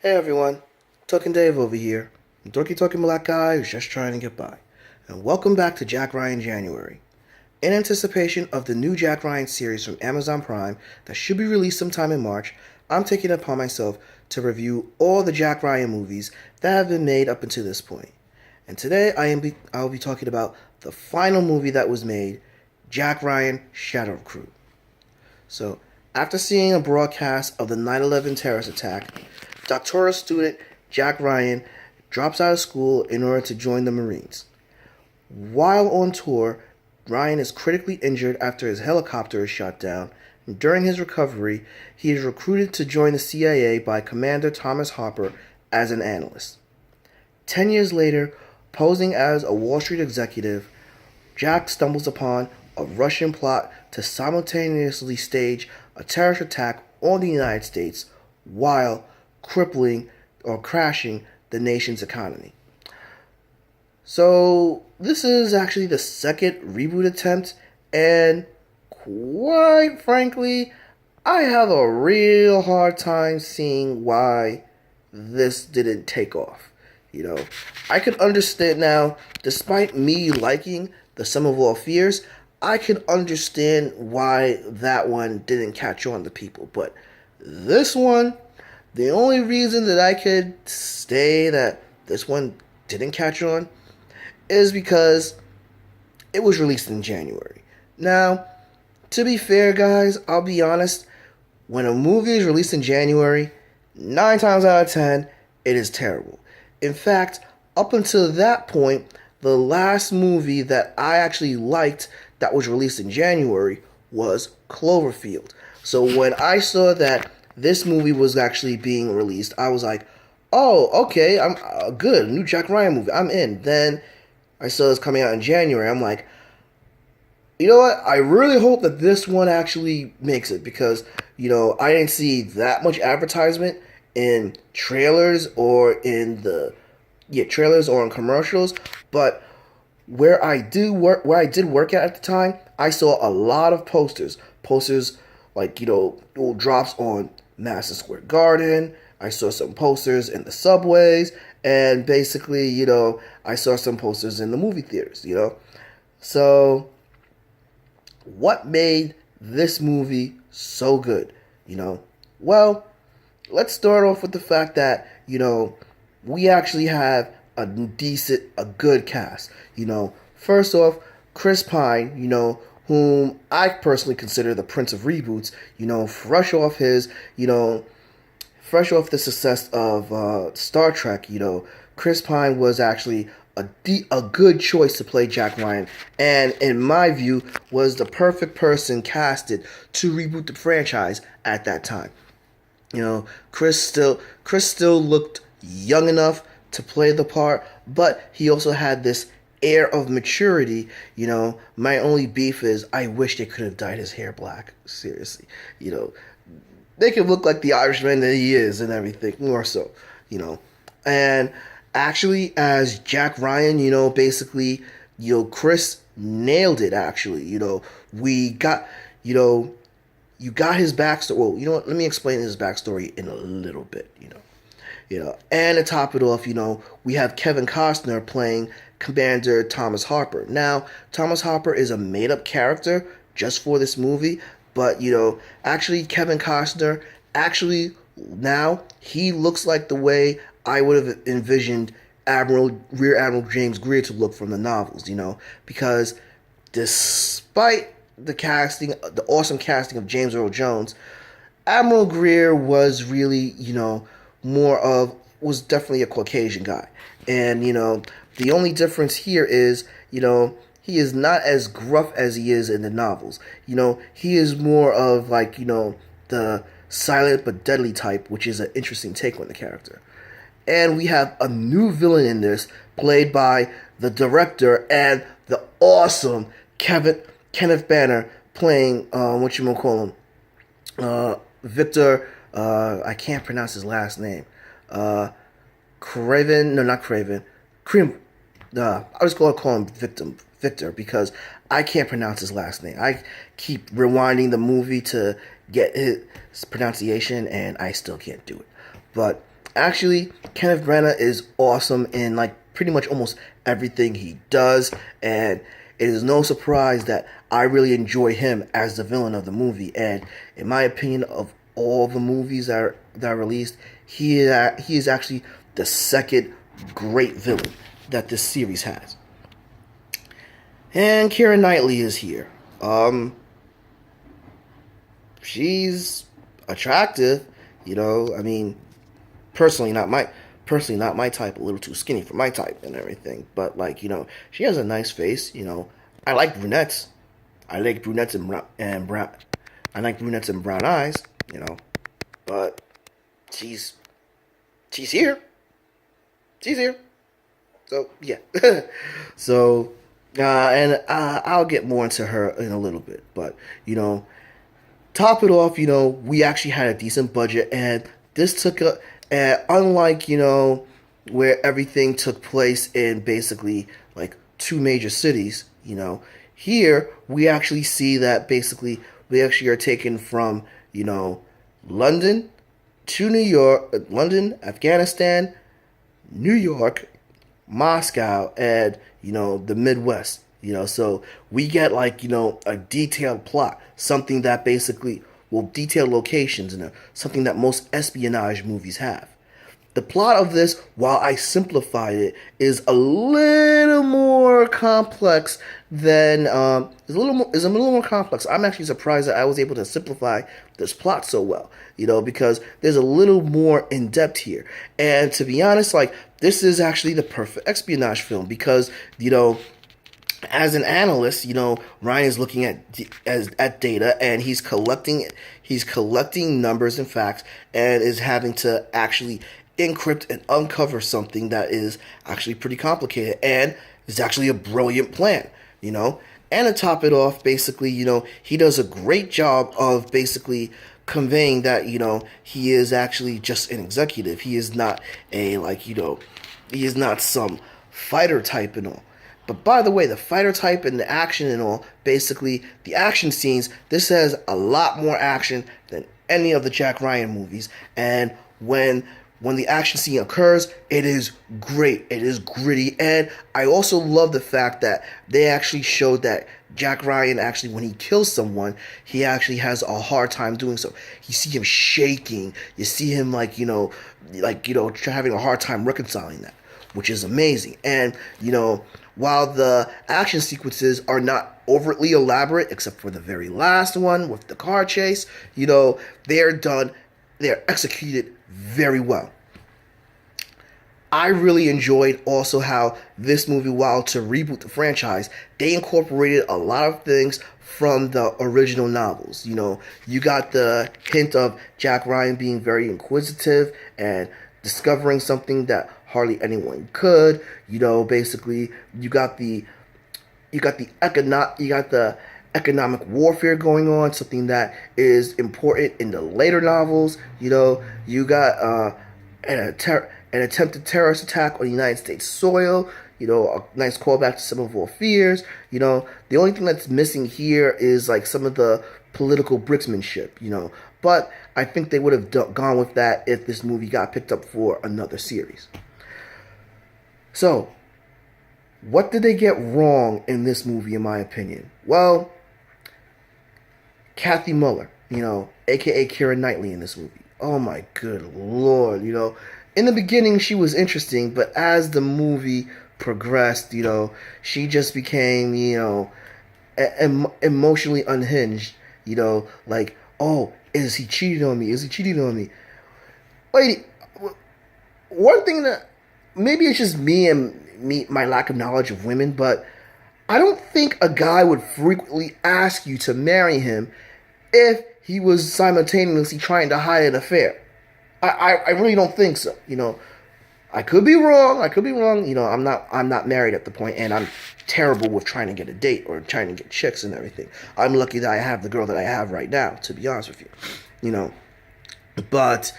Hey everyone, Talking Dave over here. Dorky talking black guy who's just trying to get by. And welcome back to Jack Ryan January. In anticipation of the new Jack Ryan series from Amazon Prime that should be released sometime in March, I'm taking it upon myself to review all the Jack Ryan movies that have been made up until this point. And today I'll be talking about the final movie that was made, Jack Ryan Shadow Crew. So, after seeing a broadcast of the 9/11 terrorist attack, doctoral student Jack Ryan drops out of school in order to join the Marines. While on tour, Ryan is critically injured after his helicopter is shot down. During his recovery, he is recruited to join the CIA by Commander Thomas Harper as an analyst. 10 years later, posing as a Wall Street executive, Jack stumbles upon a Russian plot to simultaneously stage a terrorist attack on the United States while crippling or crashing the nation's economy. So, this is actually the second reboot attempt, and quite frankly, I have a real hard time seeing why this didn't take off. I can understand now, despite me liking The Sum of All Fears, I can understand why that one didn't catch on to people. But this one, the only reason that I could say that this one didn't catch on is because it was released in January. Now, to be fair, guys, I'll be honest, when a movie is released in January, 9 times out of 10, it is terrible. In fact, up until that point, the last movie that I actually liked that was released in January was Cloverfield. So when I saw that this movie was actually being released, I was like, oh, okay, I'm good, a new Jack Ryan movie, I'm in. Then I saw this coming out in January, I'm like, you know what, I really hope that this one actually makes it, because, I didn't see that much advertisement in trailers or in trailers or in commercials, but where I did work at the time, I saw a lot of posters like, drops on Madison Square Garden. I saw some posters in the subways, and basically, I saw some posters in the movie theaters, So, what made this movie so good, Well, let's start off with the fact that, we actually have a good cast. First off, Chris Pine, whom I personally consider the Prince of Reboots, fresh off the success of Star Trek, Chris Pine was actually a good choice to play Jack Ryan, and in my view, was the perfect person casted to reboot the franchise at that time. Chris still looked young enough to play the part, but he also had this air of maturity. My only beef is I wish they could have dyed his hair black. Seriously, they could look like the Irishman that he is and everything, more so, And actually, as Jack Ryan, basically, Chris nailed it, actually. We got, you got his backstory. Well, you know what? Let me explain his backstory in a little bit, And to top it off, we have Kevin Costner playing Commander Thomas Harper. Now, Thomas Harper is a made-up character just for this movie, but, actually, Kevin Costner, now, he looks like the way I would have envisioned Rear Admiral James Greer to look from the novels, because despite the awesome casting of James Earl Jones, Admiral Greer was really, was definitely a Caucasian guy. And, the only difference here is, he is not as gruff as he is in the novels. He is more of like, the silent but deadly type, which is an interesting take on the character. And we have a new villain in this, played by the director and the awesome Kenneth Branagh, playing, Victor, I can't pronounce his last name. Craven, no, not Craven. I was going to call him Victor, because I can't pronounce his last name. I keep rewinding the movie to get his pronunciation, and I still can't do it. But Actually, Kenneth Branagh is awesome in like pretty much almost everything he does, and it is no surprise that I really enjoy him as the villain of the movie. And in my opinion, of all the movies that are released, he is actually the second great villain that this series has. And Keira Knightley is here. She's attractive, I mean, personally not my type, a little too skinny for my type and everything, but like, she has a nice face. I like brunettes. I like brunettes and brown I like brunettes and brown eyes, but she's here. She's here. So yeah. So and I'll get more into her in a little bit, but top it off, we actually had a decent budget, and this took unlike, where everything took place in basically like two major cities, here we actually see that basically we actually are taken from, London to New York, London, Afghanistan, New York, Moscow, and, the Midwest. So we get like, a detailed plot, something that basically will detail locations, and something that most espionage movies have. The plot of this, while I simplified it, is a little more complex than is a little more complex. I'm actually surprised that I was able to simplify this plot so well, because there's a little more in depth here. And to be honest, like, this is actually the perfect espionage film because, as an analyst, Ryan is looking at data, and he's collecting numbers and facts, and is having to actually encrypt and uncover something that is actually pretty complicated, and is actually a brilliant plan, And to top it off, basically, he does a great job of basically conveying that, he is actually just an executive. He is not he is not some fighter type and all. But by the way, the fighter type and the action and all, basically the action scenes, this has a lot more action than any of the Jack Ryan movies. And when the action scene occurs, it is great. It is gritty. And I also love the fact that they actually showed that Jack Ryan actually, when he kills someone, he actually has a hard time doing so. You see him shaking. You see him having a hard time reconciling that, which is amazing. And, while the action sequences are not overtly elaborate, except for the very last one with the car chase, they're executed very well. I really enjoyed also how this movie, while to reboot the franchise, they incorporated a lot of things from the original novels. You got the hint of Jack Ryan being very inquisitive and discovering something that hardly anyone could. Basically you got the economic warfare going on, something that is important in the later novels. You got an attempted terrorist attack on United States soil. A nice callback to some of our fears. The only thing that's missing here is like some of the political bricksmanship. But I think they would have gone with that if this movie got picked up for another series. So, what did they get wrong in this movie, in my opinion? Well, Kathy Muller, aka Keira Knightley in this movie. Oh my good lord, in the beginning she was interesting, but as the movie progressed, she just became, emotionally unhinged, like, oh, is he cheating on me? Is he cheating on me? Wait, one thing that, maybe it's just my lack of knowledge of women, but I don't think a guy would frequently ask you to marry him if he was simultaneously trying to hide an affair. I really don't think so. I could be wrong. I'm not married at the point, and I'm terrible with trying to get a date or trying to get chicks and everything. I'm lucky that I have the girl that I have right now, to be honest with you. But,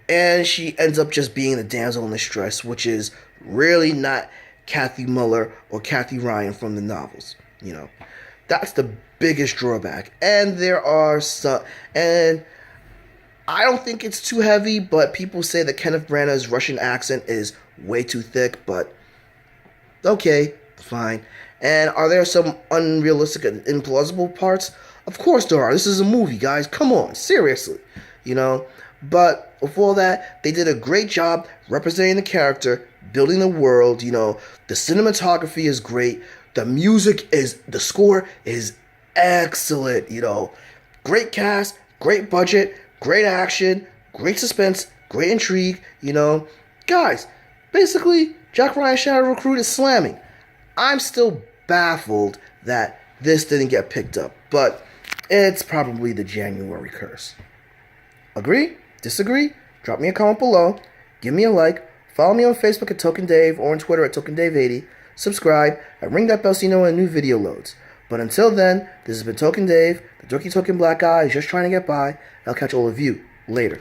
and she ends up just being the damsel in distress, which is really not Kathy Muller or Kathy Ryan from the novels. That's the biggest drawback. And there are some, and I don't think it's too heavy, but people say that Kenneth Branagh's Russian accent is way too thick, but okay, fine. And are there some unrealistic and implausible parts? Of course there are. This is a movie, guys. Come on, seriously. You know? But before that, they did a great job representing the character, building the world, you know. The cinematography is great. The score is excellent, you know. Great cast, great budget, great action, great suspense, great intrigue, you know. Guys, basically, Jack Ryan Shadow Recruit is slamming. I'm still baffled that this didn't get picked up, but it's probably the January curse. Agree? Disagree? Drop me a comment below. Give me a like. Follow me on Facebook at Token Dave or on Twitter at TokenDave80. Subscribe and ring that bell so you know when a new video loads. But until then, this has been Token Dave, the dorky token black guy who's just trying to get by. I'll catch all of you later.